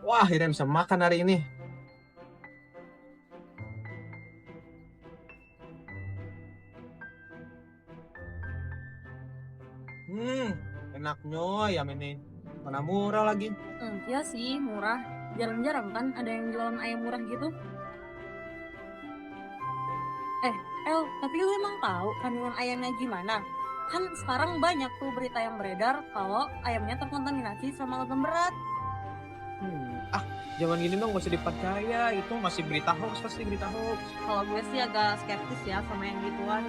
Wah, akhirnya bisa makan hari ini. Hmm, enaknya ayam ini. Mana murah lagi. Iya sih, murah. Jarang-jarang kan ada yang jualan ayam murah gitu. Tapi lu emang tahu kandungan ayamnya gimana? Kan sekarang banyak tuh berita yang beredar kalau ayamnya terkontaminasi sama logam berat. Jangan gini dong, gak usah dipercaya. Itu masih berita hoax, pasti berita hoax. Kalau gue sih agak skeptis ya sama yang gituan.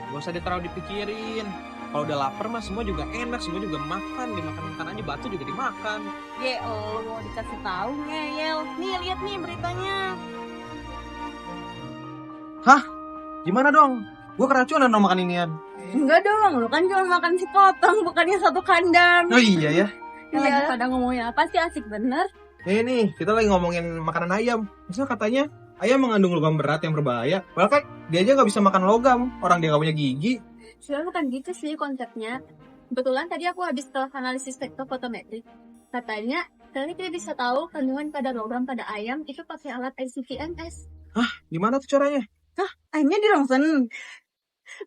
Gak usah terlalu dipikirin. Kalau udah lapar mah semua juga enak, semua juga makan. Dimakan-makan aja, batu juga dimakan. Lu mau dikasih tahu ngeyel. Nih, lihat nih beritanya. Hah? Gimana dong? Gue keracunan dong makan inian. Enggak dong, lu kan cuma makan sepotong, bukannya satu kandang. Oh iya ya. Lagi pada ngomongin apa sih, asik bener. Nih, kita lagi ngomongin makanan ayam. Misalnya katanya ayam mengandung logam berat yang berbahaya. Padahal kan dia aja nggak bisa makan logam. Orang dia nggak punya gigi. Sebenarnya bukan gitu sih konsepnya. Kebetulan tadi aku habis kelas analisis spektrofotometri. Katanya, kalian kita bisa tahu kandungan kadar logam pada ayam itu pakai alat ICP-MS. Gimana tuh caranya? Ayamnya di rongsen?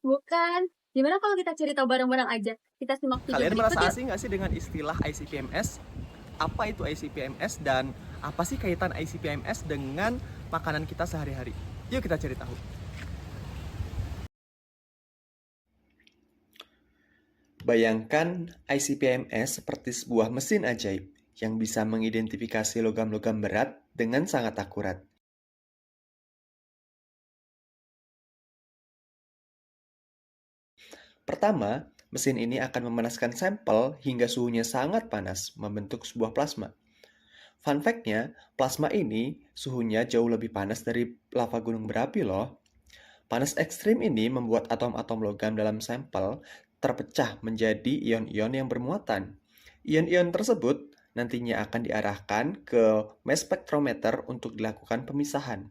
Bukan. Gimana kalau kita cari tahu bareng-bareng aja? Kita simak video Kalian berikut merasa yuk. asing nggak sih dengan istilah ICP-MS? Apa itu ICP-MS dan apa sih kaitan ICP-MS dengan makanan kita sehari-hari? Yuk kita cari tahu. Bayangkan ICP-MS seperti sebuah mesin ajaib yang bisa mengidentifikasi logam-logam berat dengan sangat akurat. Pertama, mesin ini akan memanaskan sampel hingga suhunya sangat panas, membentuk sebuah plasma. Fun fact-nya, plasma ini suhunya jauh lebih panas dari lava gunung berapi loh. Panas ekstrim ini membuat atom-atom logam dalam sampel terpecah menjadi ion-ion yang bermuatan. Ion-ion tersebut nantinya akan diarahkan ke mass spectrometer untuk dilakukan pemisahan.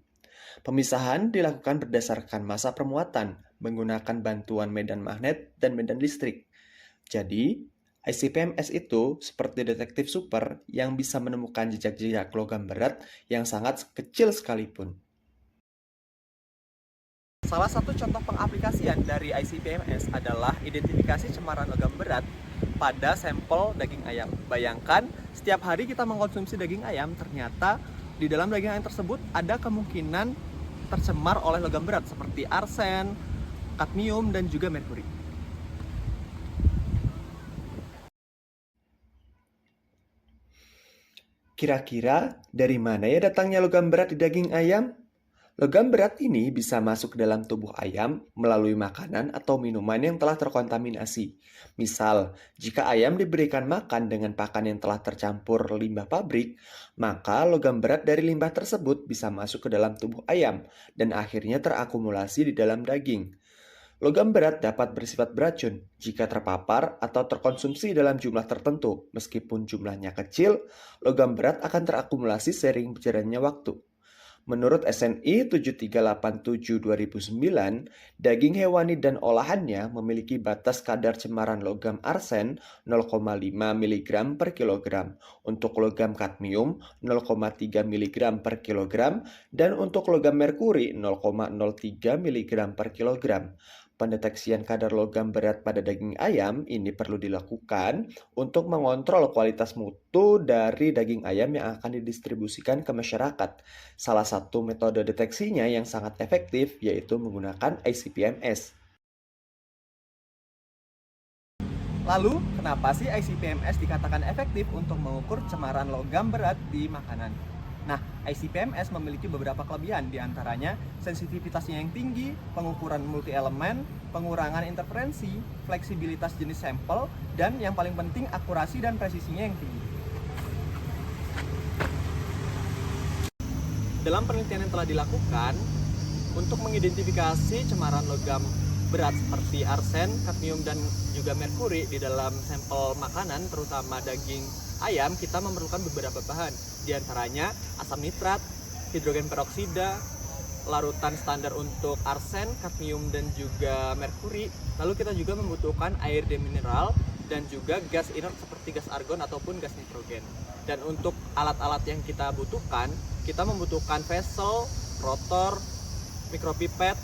Pemisahan dilakukan berdasarkan massa permuatan menggunakan bantuan medan magnet dan medan listrik. Jadi, ICP-MS itu seperti detektif super yang bisa menemukan jejak-jejak logam berat yang sangat kecil sekalipun. Salah satu contoh pengaplikasian dari ICP-MS adalah identifikasi cemaran logam berat pada sampel daging ayam. Bayangkan, setiap hari kita mengkonsumsi daging ayam, ternyata di dalam daging ayam tersebut ada kemungkinan tercemar oleh logam berat seperti arsen, kadmium, dan juga merkuri. Kira-kira dari mana ya datangnya logam berat di daging ayam? Logam berat ini bisa masuk ke dalam tubuh ayam melalui makanan atau minuman yang telah terkontaminasi. Misal, jika ayam diberikan makan dengan pakan yang telah tercampur limbah pabrik, maka logam berat dari limbah tersebut bisa masuk ke dalam tubuh ayam dan akhirnya terakumulasi di dalam daging. Logam berat dapat bersifat beracun jika terpapar atau terkonsumsi dalam jumlah tertentu. Meskipun jumlahnya kecil, logam berat akan terakumulasi seiring berjalannya waktu. Menurut SNI 7387/2009, daging hewani dan olahannya memiliki batas kadar cemaran logam arsen 0,5 mg per kilogram, untuk logam kadmium 0,3 mg per kilogram, dan untuk logam merkuri 0,03 mg per kilogram. Pendeteksian kadar logam berat pada daging ayam ini perlu dilakukan untuk mengontrol kualitas mutu dari daging ayam yang akan didistribusikan ke masyarakat. Salah satu metode deteksinya yang sangat efektif yaitu menggunakan ICP-MS. Lalu, kenapa sih ICP-MS dikatakan efektif untuk mengukur cemaran logam berat di makanan? Nah, ICP-MS memiliki beberapa kelebihan, diantaranya sensitivitasnya yang tinggi, pengukuran multi-elemen, pengurangan interferensi, fleksibilitas jenis sampel, dan yang paling penting akurasi dan presisinya yang tinggi. Dalam penelitian yang telah dilakukan, untuk mengidentifikasi cemaran logam berat seperti arsen, kadmium, dan juga merkuri di dalam sampel makanan, terutama daging ayam, kita memerlukan beberapa bahan. Di antaranya asam nitrat, hidrogen peroksida, larutan standar untuk arsen, kadmium, dan juga merkuri. Lalu kita juga membutuhkan air demineral dan juga gas inert seperti gas argon ataupun gas nitrogen. Dan untuk alat-alat yang kita butuhkan, kita membutuhkan vessel, rotor, mikropipet,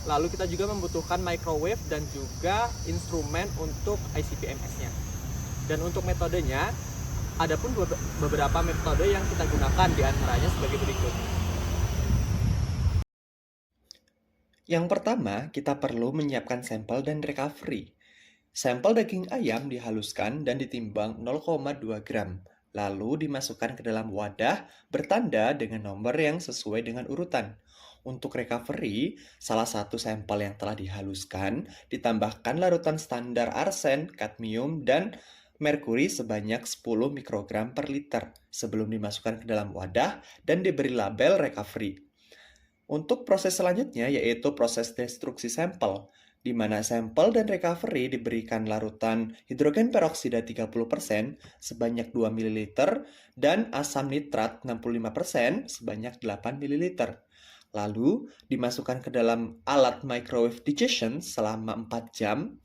lalu kita juga membutuhkan microwave dan juga instrumen untuk ICP-MS-nya. Dan untuk metodenya, ada pun beberapa metode yang kita gunakan, diantaranya sebagai berikut. Yang pertama, kita perlu menyiapkan sampel dan recovery. Sampel daging ayam dihaluskan dan ditimbang 0,2 gram, lalu dimasukkan ke dalam wadah bertanda dengan nomor yang sesuai dengan urutan. Untuk recovery, salah satu sampel yang telah dihaluskan ditambahkan larutan standar arsen, kadmium, dan merkuri sebanyak 10 mikrogram per liter sebelum dimasukkan ke dalam wadah dan diberi label recovery. Untuk proses selanjutnya yaitu proses destruksi sampel, di mana sampel dan recovery diberikan larutan hidrogen peroksida 30% sebanyak 2 ml dan asam nitrat 65% sebanyak 8 ml. Lalu dimasukkan ke dalam alat microwave digestion selama 4 jam.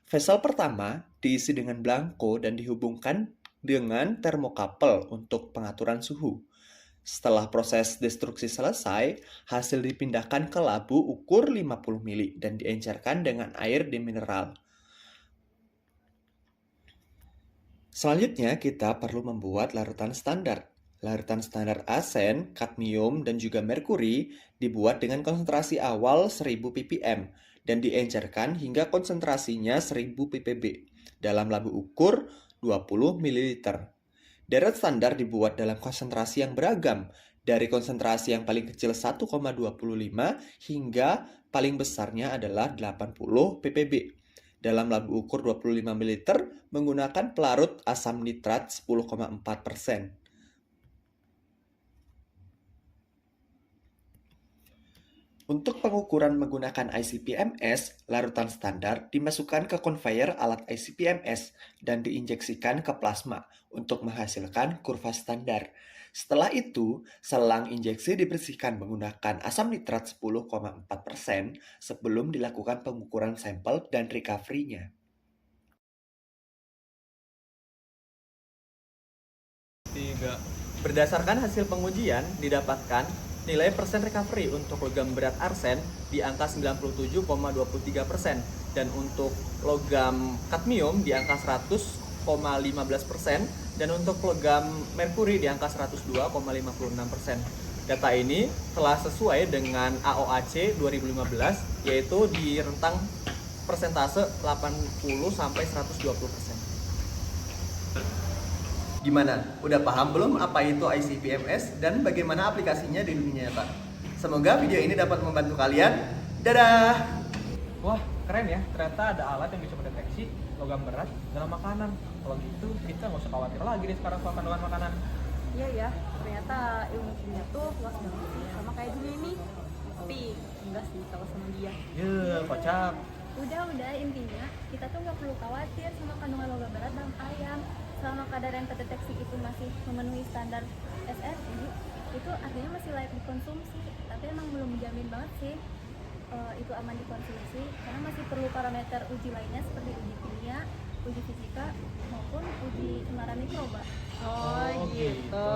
Vessel pertama diisi dengan blanko dan dihubungkan dengan termokapel untuk pengaturan suhu. Setelah proses destruksi selesai, hasil dipindahkan ke labu ukur 50 ml dan diencerkan dengan air demineral. Selanjutnya, kita perlu membuat larutan standar. Larutan standar arsen, kadmium, dan juga merkuri dibuat dengan konsentrasi awal 1000 ppm dan diencerkan hingga konsentrasinya 1000 ppb dalam labu ukur 20 ml. Deret standar dibuat dalam konsentrasi yang beragam, dari konsentrasi yang paling kecil 1,25 hingga paling besarnya adalah 80 ppb. Dalam labu ukur 25 ml menggunakan pelarut asam nitrat 10,4%. Untuk pengukuran menggunakan ICP-MS, larutan standar dimasukkan ke conveyor alat ICP-MS dan diinjeksikan ke plasma untuk menghasilkan kurva standar. Setelah itu, selang injeksi dibersihkan menggunakan asam nitrat 10,4% sebelum dilakukan pengukuran sampel dan recovery-nya. Berdasarkan hasil pengujian, didapatkan nilai persen recovery untuk logam berat arsen di angka 97,23% dan untuk logam kadmium di angka 100,15% dan untuk logam merkuri di angka 102,56%. Data ini telah sesuai dengan AOAC 2015 yaitu di rentang persentase 80-120%. Gimana? Udah paham belum apa itu ICP-MS dan bagaimana aplikasinya di dunia nyata? Semoga video ini dapat membantu kalian. Dadah! Wah, keren ya. Ternyata ada alat yang bisa mendeteksi logam berat dalam makanan. Kalau gitu, kita nggak usah khawatir lagi nih sekarang soal kandungan makanan. Iya ya, ternyata ilmu kimia tuh luas banget sih, sama kayak dunia ini. Tapi enggak sih kalau sama dia. Kocak. Udah, intinya kita tuh nggak perlu khawatir sama kandungan logam berat dalam ayam. Selama kadar yang terdeteksi itu masih memenuhi standar SFI, itu artinya masih layak dikonsumsi. Tapi emang belum menjamin banget sih itu aman dikonsumsi, karena masih perlu parameter uji lainnya seperti uji kimia, uji fisika, maupun uji cemaran mikroba. Oh gitu.